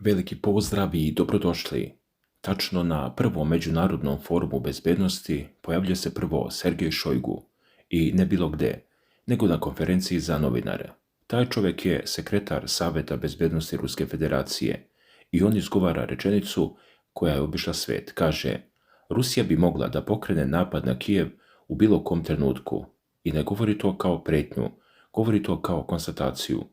Veliki pozdrav i dobrodošli. Tačno na prvom međunarodnom forumu bezbednosti pojavljuje se prvo Sergej Šojgu i ne bilo gde, nego na konferenciji za novinare. Taj čovjek je sekretar Saveta bezbednosti Ruske federacije i on izgovara rečenicu koja je obišla svijet. Kaže, Rusija bi mogla da pokrene napad na Kijev u bilo kom trenutku i ne govori to kao pretnju, govori to kao konstataciju,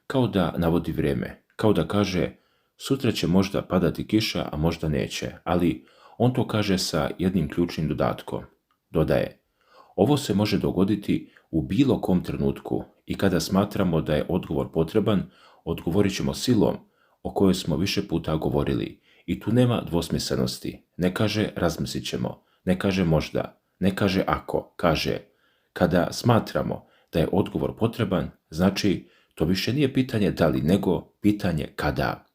kao da navodi vrijeme, kao da kaže sutra će možda padati kiša, a možda neće, ali on to kaže sa jednim ključnim dodatkom. Dodaje, ovo se može dogoditi u bilo kom trenutku i kada smatramo da je odgovor potreban, odgovorit ćemo silom o kojoj smo više puta govorili i tu nema dvosmislenosti. Ne kaže razmislit ćemo, ne kaže možda, ne kaže ako, kaže kada smatramo da je odgovor potreban, znači to više nije pitanje da li, nego pitanje kada.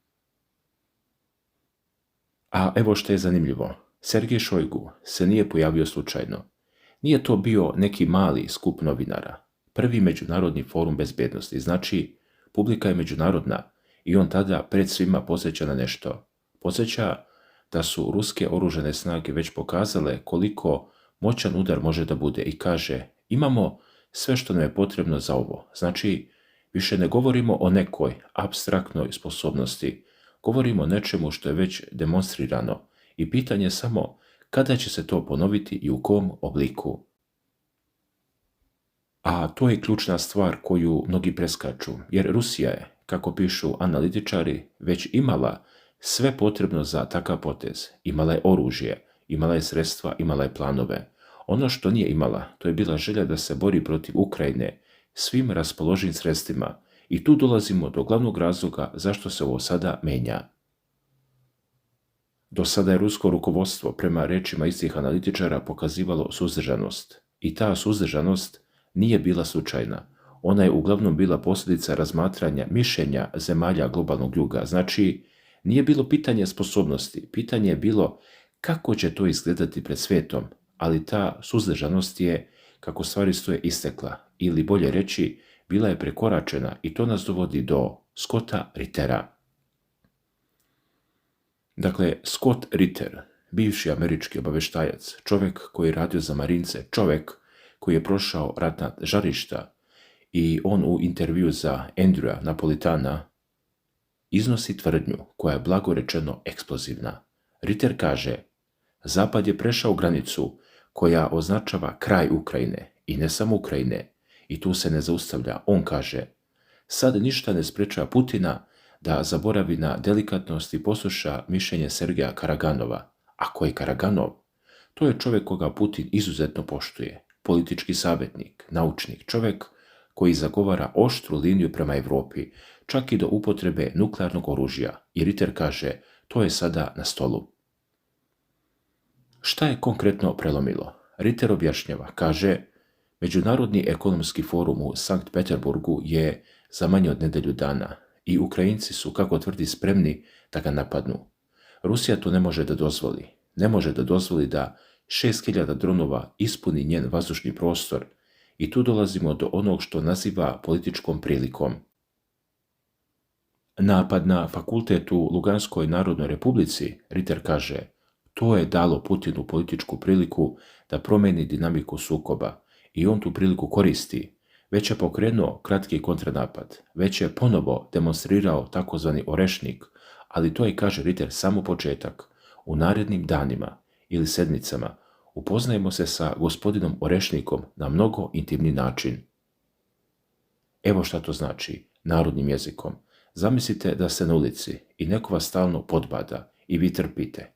A evo što je zanimljivo, Sergej Šojgu se nije pojavio slučajno. Nije to bio neki mali skup novinara. Prvi međunarodni forum bezbednosti, znači publika je međunarodna i on tada pred svima podsjeća na nešto. Podsjeća da su ruske oružane snage već pokazale koliko moćan udar može da bude i kaže imamo sve što nam je potrebno za ovo. Znači, više ne govorimo o nekoj apstraktnoj sposobnosti, govorimo o nečemu što je već demonstrirano i pitanje je samo kada će se to ponoviti i u kom obliku. A to je ključna stvar koju mnogi preskaču, jer Rusija je, kako pišu analitičari, već imala sve potrebno za takav potez. Imala je oružje, imala je sredstva, imala je planove. Ono što nije imala, to je bila želja da se bori protiv Ukrajine svim raspoloživim sredstvima i tu dolazimo do glavnog razloga zašto se ovo sada menja. Do sada je rusko rukovodstvo prema rečima istih analitičara pokazivalo suzdržanost i ta suzdržanost nije bila slučajna. Ona je uglavnom bila posljedica razmatranja mišljenja zemalja globalnog juga. Znači, nije bilo pitanje sposobnosti, pitanje je bilo kako će to izgledati pred svijetom, ali ta suzdržanost je, kako stvari stoje, istekla, ili bolje reći, bila je prekoračena i to nas dovodi do Scotta Rittera. Dakle, Scott Ritter, bivši američki obavještajac, čovjek koji je radio za Marince, čovjek koji je prošao ratna žarišta i on u intervju za Andrewa Napolitana iznosi tvrdnju koja je blago rečeno eksplozivna. Ritter kaže, Zapad je prešao granicu koja označava kraj Ukrajine i ne samo Ukrajine i tu se ne zaustavlja. On kaže, sad ništa ne sprečava Putina da zaboravi na delikatnost i posluša mišljenje Sergeja Karaganova. A ko je Karaganov? To je čovjek koga Putin izuzetno poštuje, politički savjetnik, naučnik, čovjek koji zagovara oštru liniju prema Europi, čak i do upotrebe nuklearnog oružja. I Ritter kaže, to je sada na stolu. Šta je konkretno prelomilo? Ritter objašnjava, kaže, Međunarodni ekonomski forum u Sankt Peterburgu je za manje od nedelju dana i Ukrajinci su, kako tvrdi, spremni da ga napadnu. Rusija to ne može da dozvoli. Ne može da dozvoli da 6000 dronova ispuni njen vazdušni prostor i tu dolazimo do onog što naziva političkom prilikom. Napad na fakultet u Luganskoj narodnoj republici, Ritter kaže, to je dalo Putinu političku priliku da promeni dinamiku sukoba i on tu priliku koristi. Već je pokrenuo kratki kontranapad, već je ponovo demonstrirao takozvani orešnik, ali to je, kaže Ritter, samo početak. U narednim danima ili sedmicama upoznajemo se sa gospodinom Orešnikom na mnogo intimni način. Evo šta to znači narodnim jezikom. Zamislite da ste na ulici i neko vas stalno podbada i vi trpite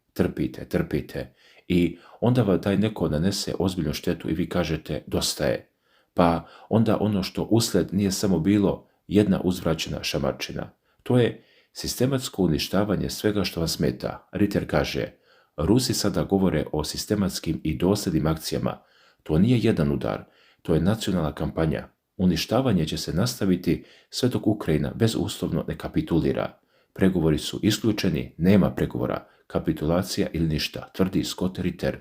i onda vam taj neko nanese ozbiljnu štetu i vi kažete dosta je. Pa onda ono što usled nije samo bilo jedna uzvraćena šamarčina. To je sistematsko uništavanje svega što vas smeta. Ritter kaže, Rusi sada govore o sistematskim i dosljednim akcijama. To nije jedan udar, to je nacionalna kampanja. Uništavanje će se nastaviti sve dok Ukrajina bezuslovno ne kapitulira. Pregovori su isključeni, nema pregovora, kapitulacija ili ništa, tvrdi Scott Ritter.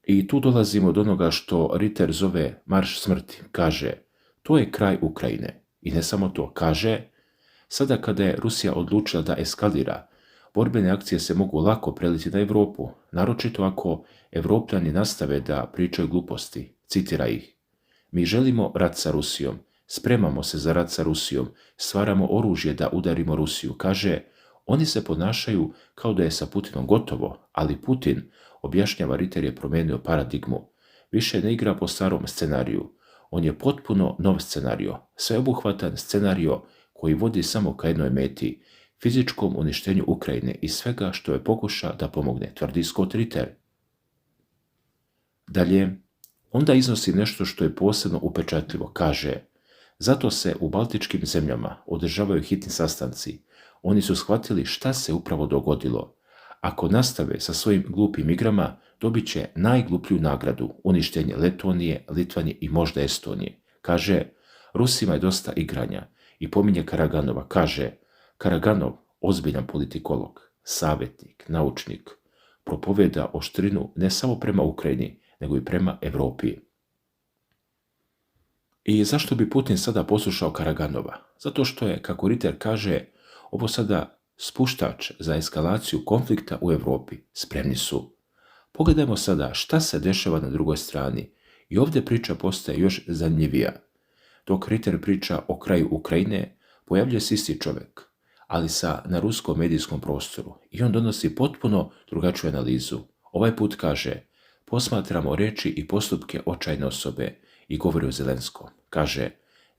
I tu dolazimo do onoga što Ritter zove marš smrti. Kaže, to je kraj Ukrajine. I ne samo to, kaže, Sada kada je Rusija odlučila da eskalira, borbene akcije se mogu lako preliti na Europu, naročito ako Evropljani nastave da pričaju gluposti. Citira ih: "Mi želimo rat sa Rusijom, spremamo se za rat sa Rusijom, stvaramo oružje da udarimo Rusiju." Kaže, oni se ponašaju kao da je sa Putinom gotovo, ali Putin, objašnjava Ritter, je promijenio paradigmu. Više ne igra po starom scenariju. On je potpuno nov scenario, sveobuhvatan scenario koji vodi samo ka jednoj meti, fizičkom uništenju Ukrajine i svega što je pokuša da pomogne, tvrdi Scott Ritter. Dalje, onda iznosi nešto što je posebno upečatljivo. Kaže, zato se u baltičkim zemljama održavaju hitni sastanci. Oni su shvatili šta se upravo dogodilo. Ako nastave sa svojim glupim igrama, dobit će najgluplju nagradu, uništenje Letonije, Litvanije i možda Estonije. Kaže, Rusima je dosta igranja i pominje Karaganova. Kaže, Karaganov, ozbiljan politikolog, savjetnik, naučnik, propoveda oštrinu ne samo prema Ukrajini, nego i prema Europi. I zašto bi Putin sada poslušao Karaganova? Zato što je, kako Ritter kaže, ovo sada spuštač za eskalaciju konflikta u Europi. Spremni su. Pogledajmo sada šta se dešava na drugoj strani i ovdje priča postaje još zanimljivija. Dok Ritter priča o kraju Ukrajine, pojavljuje se isti čovjek, ali na ruskom medijskom prostoru, i on donosi potpuno drugačiju analizu. Ovaj put kaže, posmatramo riječi i postupke očajne osobe i govori o Zelenskom. Kaže,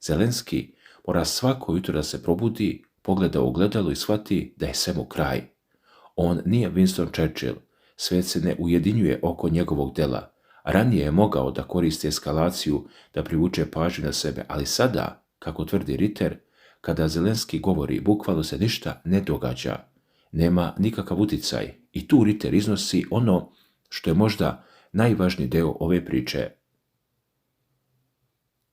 Zelenski mora svako jutro da se probudi, pogleda u ogledalo i shvati da je svemu kraj. On nije Winston Churchill, svijet se ne ujedinjuje oko njegovog dela. Ranije je mogao da koristi eskalaciju, da privuče pažnju na sebe, ali sada, kako tvrdi Ritter, kada Zelenski govori, bukvalno se ništa ne događa. Nema nikakav uticaj. I tu Ritter iznosi ono što je možda najvažniji deo ove priče.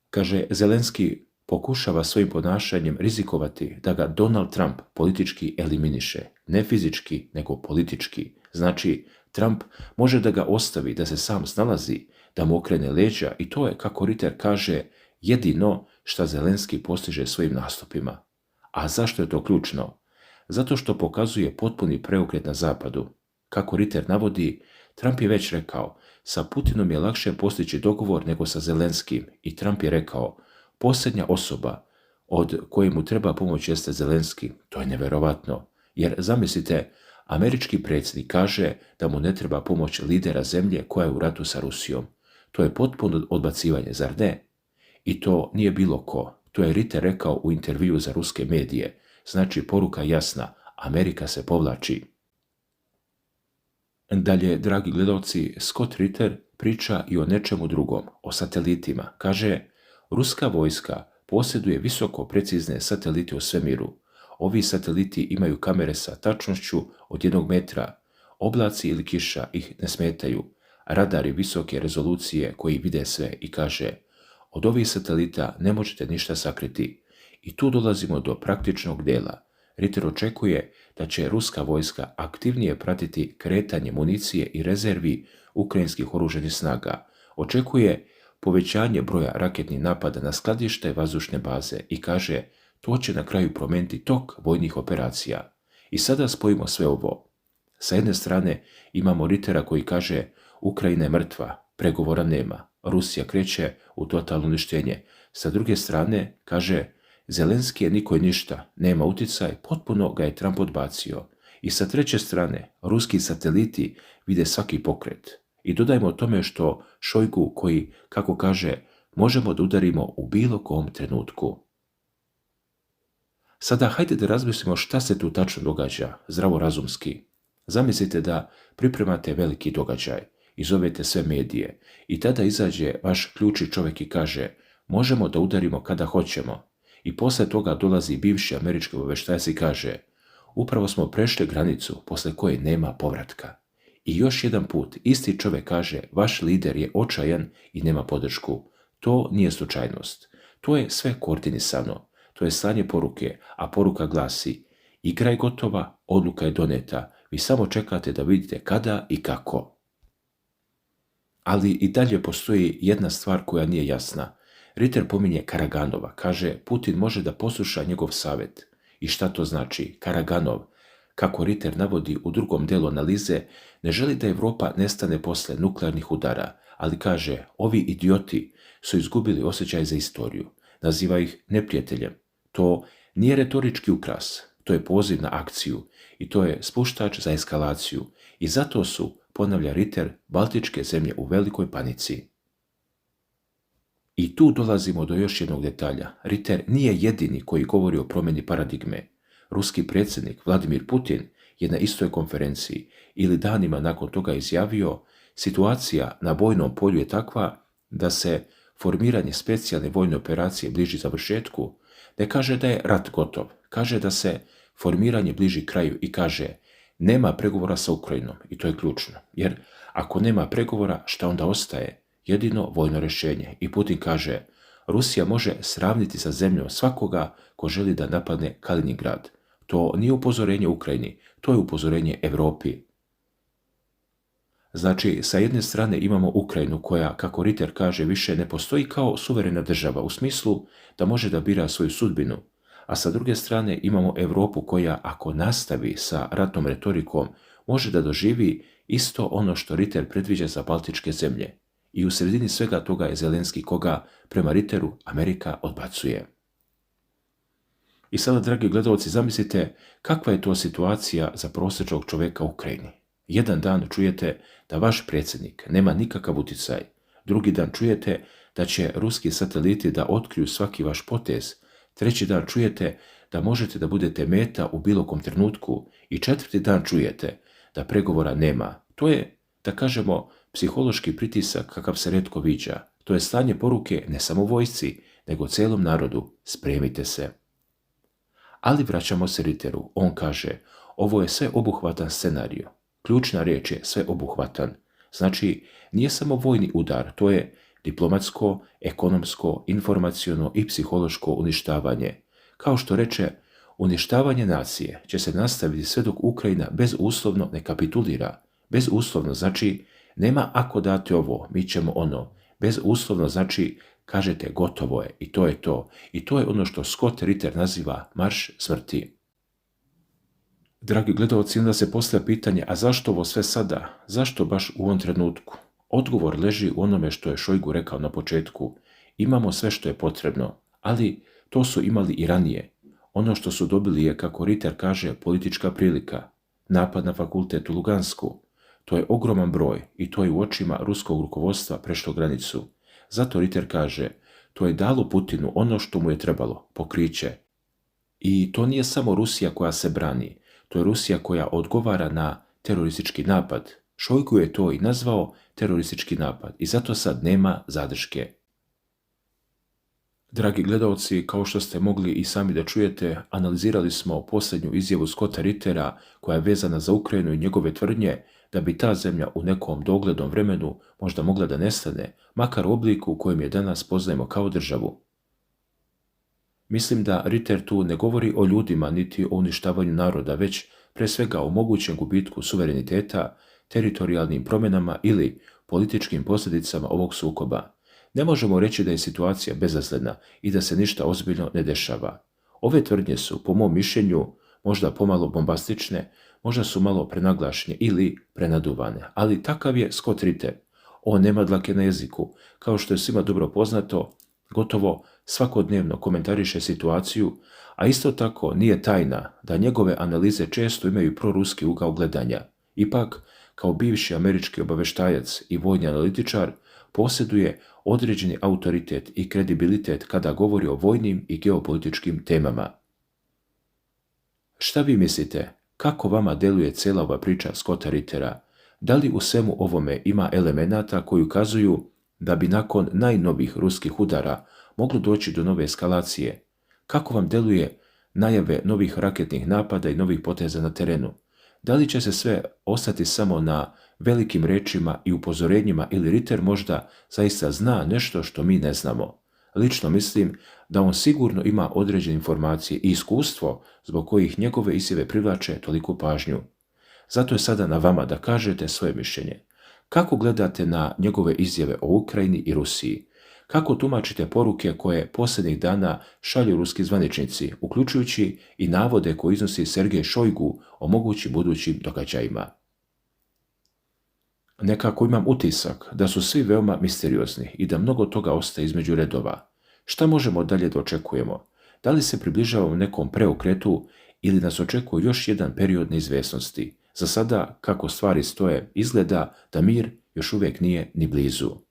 Kaže, Zelenski pokušava svojim ponašanjem rizikovati da ga Donald Trump politički eliminiše. Ne fizički, nego politički. Znači, Trump može da ga ostavi, da se sam snalazi, da mu okrene leđa, i to je, kako Ritter kaže, jedino šta Zelenski postiže svojim nastupima. A zašto je to ključno? Zato što pokazuje potpuni preokret na zapadu. Kako Ritter navodi, Trump je već rekao, sa Putinom je lakše postići dogovor nego sa Zelenskim, i Trump je rekao, posljednja osoba od koje mu treba pomoć jeste Zelenski. To je neverovatno, jer zamislite, američki predsjednik kaže da mu ne treba pomoć lidera zemlje koja je u ratu sa Rusijom. To je potpuno odbacivanje, zar ne? I to nije bilo ko. To je Ritter rekao u intervjuu za ruske medije. Znači, poruka jasna, Amerika se povlači. Dalje, dragi gledalci, Scott Ritter priča i o nečemu drugom, o satelitima. Kaže, ruska vojska posjeduje visoko precizne satelite u svemiru. Ovi sateliti imaju kamere sa tačnošću od 1 metra. Oblaci ili kiša ih ne smetaju. Radari visoke rezolucije koji vide sve, i kaže, od ovih satelita ne možete ništa sakriti. I tu dolazimo do praktičnog dela. Ritter očekuje da će ruska vojska aktivnije pratiti kretanje municije i rezervi ukrajinskih oružanih snaga. Očekuje povećanje broja raketnih napada na skladište i vazdušne baze, i kaže, to će na kraju promijeniti tok vojnih operacija. I sada spojimo sve ovo. Sa jedne strane imamo Rittera koji kaže, Ukrajina je mrtva, pregovora nema, Rusija kreće u totalno uništenje. Sa druge strane kaže, Zelenski je niko i ništa, nema uticaj, potpuno ga je Trump odbacio. I sa treće strane, ruski sateliti vide svaki pokret. I dodajmo tome što Šojgu koji, kako kaže, možemo da udarimo u bilo kom trenutku. Sada hajde da razmislimo šta se tu tačno događa, zdravorazumski. Zamislite da pripremate veliki događaj i zovete sve medije, i tada izađe vaš ključni čovjek i kaže, možemo da udarimo kada hoćemo. I posle toga dolazi bivši američki obaveštajac i kaže, upravo smo prešli granicu posle koje nema povratka. I još jedan put isti čovjek kaže, vaš lider je očajan i nema podršku. To nije slučajnost. To je sve koordinisano. To je slanje poruke, a poruka glasi, igra je gotova, odluka je doneta, vi samo čekate da vidite kada i kako. Ali i dalje postoji jedna stvar koja nije jasna. Ritter pominje Karaganova, kaže, Putin može da posluša njegov savjet. I šta to znači? Karaganov, kako Ritter navodi u drugom delu analize, ne želi da Europa nestane posle nuklearnih udara, ali kaže, ovi idioti su izgubili osjećaj za istoriju. Naziva ih neprijateljem. To nije retorički ukras, to je poziv na akciju i to je spuštač za eskalaciju. I zato su, ponavlja Ritter, baltičke zemlje u velikoj panici. I tu dolazimo do još jednog detalja. Ritter nije jedini koji govori o promjeni paradigme. Ruski predsjednik Vladimir Putin je na istoj konferenciji ili danima nakon toga izjavio, situacija na bojnom polju je takva da se formiranje specijalne vojne operacije bliži završetku. Ne kaže da je rat gotov, kaže da se formiranje bliži kraju i kaže nema pregovora sa Ukrajinom i to je ključno. Jer ako nema pregovora, šta onda ostaje? Jedino vojno rješenje. I Putin kaže, Rusija može sravniti sa zemljom svakoga ko želi da napadne Kaliningrad. To nije upozorenje Ukrajini, to je upozorenje Europi. Znači, sa jedne strane imamo Ukrajinu koja, kako Ritter kaže, više ne postoji kao suverena država u smislu da može da bira svoju sudbinu, a sa druge strane imamo Europu koja, ako nastavi sa ratnom retorikom, može da doživi isto ono što Ritter predviđa za baltičke zemlje. I u sredini svega toga je Zelenski koga, prema Ritteru, Amerika odbacuje. I sada, dragi gledalci, zamislite kakva je to situacija za prosječnog čovjeka u Ukrajini. Jedan dan čujete da vaš predsjednik nema nikakav utjecaj, drugi dan čujete da će ruski sateliti da otkriju svaki vaš potez, treći dan čujete da možete da budete meta u bilo kom trenutku i četvrti dan čujete da pregovora nema. To je, da kažemo, psihološki pritisak kakav se retko viđa. To je slanje poruke ne samo vojsci, nego celom narodu. Spremite se. Ali vraćamo se Ritteru. On kaže, ovo je sveobuhvatan scenario. Ključna riječ je sveobuhvatan. Znači, nije samo vojni udar, to je diplomatsko, ekonomsko, informaciono i psihološko uništavanje. Kao što reče, uništavanje nacije će se nastaviti sve dok Ukrajina bezuslovno ne kapitulira. Bezuslovno znači, nema ako date ovo, mi ćemo ono. Bezuslovno znači, kažete gotovo je i to je to. I to je ono što Scott Ritter naziva marš smrti. Dragi gledalci, onda se postavlja pitanje, a zašto ovo sve sada? Zašto baš u ovom trenutku? Odgovor leži u onome što je Šojgu rekao na početku. Imamo sve što je potrebno, ali to su imali i ranije. Ono što su dobili je, kako Ritter kaže, politička prilika. Napad na fakultet u Lugansku. To je ogroman broj i to je u očima ruskog rukovodstva prešlo granicu. Zato Ritter kaže, to je dalo Putinu ono što mu je trebalo, pokriće. I to nije samo Rusija koja se brani, to je Rusija koja odgovara na teroristički napad. Šojgu je to i nazvao teroristički napad i zato sad nema zadrške. Dragi gledalci, kao što ste mogli i sami da čujete, analizirali smo posljednju izjavu Scotta Rittera koja je vezana za Ukrajinu i njegove tvrdnje da bi ta zemlja u nekom doglednom vremenu možda mogla da nestane, makar u obliku u kojem je danas poznajemo kao državu. Mislim da Ritter tu ne govori o ljudima niti o uništavanju naroda, već pre svega o mogućem gubitku suvereniteta, teritorijalnim promjenama ili političkim posljedicama ovog sukoba. Ne možemo reći da je situacija bezazlena i da se ništa ozbiljno ne dešava. Ove tvrdnje su, po mom mišljenju, možda pomalo bombastične, možda su malo prenaglašene ili prenaduvane, ali takav je Scott Ritter. On nema dlake na jeziku, kao što je svima dobro poznato, gotovo svakodnevno komentariše situaciju, a isto tako nije tajna da njegove analize često imaju proruski ugao gledanja. Ipak, kao bivši američki obaveštajac i vojni analitičar, posjeduje određeni autoritet i kredibilitet kada govori o vojnim i geopolitičkim temama. Šta vi mislite? Kako vama deluje cijela ova priča Scotta Rittera? Da li u svemu ovome ima elemenata koji ukazuju da bi nakon najnovijih ruskih udara moglo doći do nove eskalacije? Kako vam deluje najave novih raketnih napada i novih poteza na terenu? Da li će se sve ostati samo na velikim rečima i upozorenjima ili Ritter možda zaista zna nešto što mi ne znamo? Lično mislim da on sigurno ima određene informacije i iskustvo zbog kojih njegove izjave privlače toliku pažnju. Zato je sada na vama da kažete svoje mišljenje. Kako gledate na njegove izjave o Ukrajini i Rusiji? Kako tumačite poruke koje posljednjih dana šalju ruski zvaničnici, uključujući i navode koje iznosi Sergej Šojgu o mogućim budućim događajima? Nekako imam utisak da su svi veoma misteriozni i da mnogo toga ostaje između redova. Šta možemo dalje da očekujemo? Da li se približavamo nekom preokretu ili nas očekuje još jedan period neizvjesnosti? Za sada, kako stvari stoje, izgleda da mir još uvijek nije ni blizu.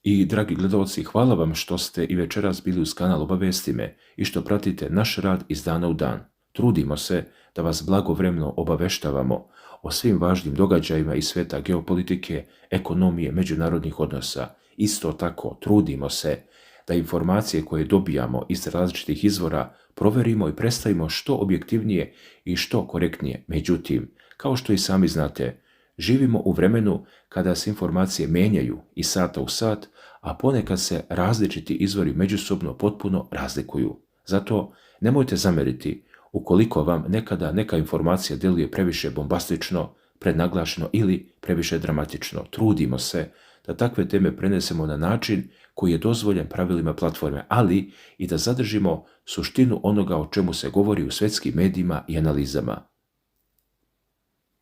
I, dragi gledalci, hvala vam što ste i večeras bili uz kanal Obavesti me i što pratite naš rad iz dana u dan. Trudimo se da vas blagovremeno obaveštavamo o svim važnim događajima iz sveta geopolitike, ekonomije, međunarodnih odnosa. Isto tako, trudimo se da informacije koje dobijamo iz različitih izvora proverimo i predstavimo što objektivnije i što korektnije. Međutim, kao što i sami znate, živimo u vremenu kada se informacije menjaju iz sata u sat, a ponekad se različiti izvori međusobno potpuno razlikuju. Zato nemojte zameriti ukoliko vam nekada neka informacija djeluje previše bombastično, prednaglašeno ili previše dramatično. Trudimo se da takve teme prenesemo na način koji je dozvoljen pravilima platforme, ali i da zadržimo suštinu onoga o čemu se govori u svjetskim medijima i analizama.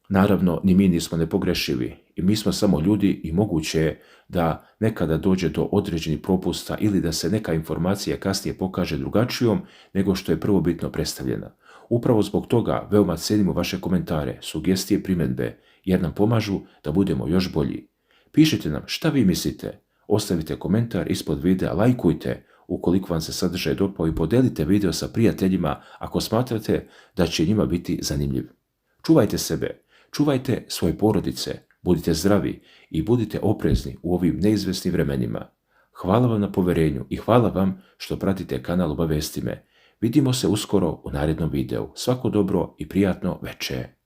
Naravno, ni mi nismo nepogrešivi i mi smo samo ljudi i moguće je da nekada dođe do određenih propusta ili da se neka informacija kasnije pokaže drugačijom nego što je prvobitno predstavljena. Upravo zbog toga veoma cijenimo vaše komentare, sugestije, primjedbe, jer nam pomažu da budemo još bolji. Pišite nam šta vi mislite, ostavite komentar ispod videa, lajkujte ukoliko vam se sadržaj dopao i podelite video sa prijateljima ako smatrate da će njima biti zanimljiv. Čuvajte sebe, čuvajte svoje porodice, budite zdravi i budite oprezni u ovim neizvjesnim vremenima. Hvala vam na poverenju i hvala vam što pratite kanal Obavesti me. Vidimo se uskoro u narednom videu. Svako dobro i prijatno večer.